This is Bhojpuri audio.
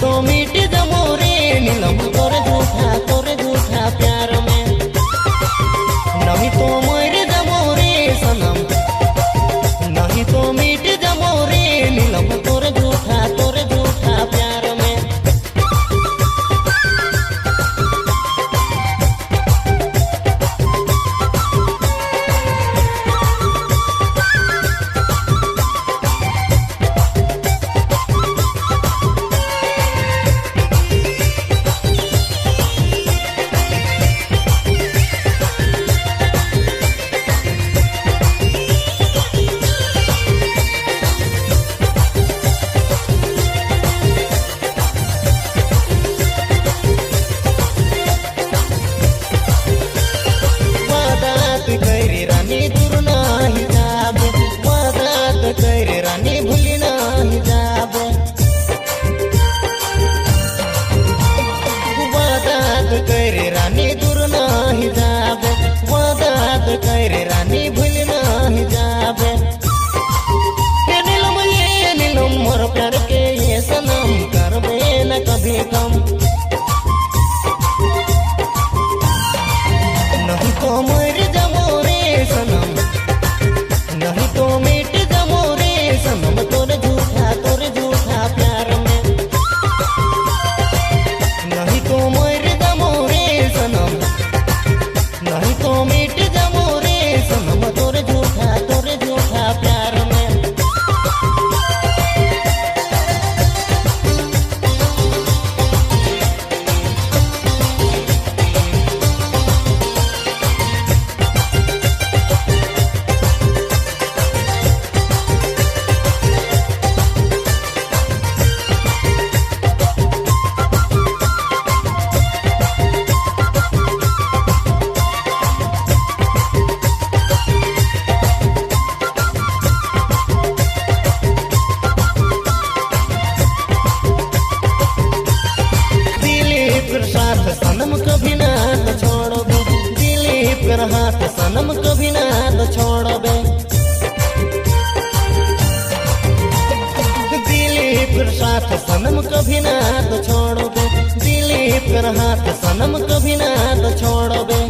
तो मिट जमो रे नीलम तोरे झूठा प्यार में। नहीं तो मर जमो रे सनम, नहीं तो मिट जमो रे नीलम तोरे झूठा प्यार में। कैरे रानी दूर नाही जाब, वादात कैरे रानी भूली नाही जाब, वादात कैरे रानी दूर नाही जाब, वादात कैरे रानी भूली नाही जाब। ये नीलम मोर प्यार के ये सनम करबे न कभी कम। नहीं तो मर जमो रे सनम, नहीं तो मिट जमो रे सनम तोरे झूठा प्यार में। नहीं तो मर जमो रे सनम, नहीं तो मिट जमो रे सनम तोरे झूठा प्यार में। साथ सनम कभी ना तो छोड़बे, दिलीप कर हाथ सनम कभी ना तो छोड़बे, दिलीप कर साथ सनम कभी ना तो छोड़बे, दिलीप कर हाथ सनम कभी ना तो छोड़बे।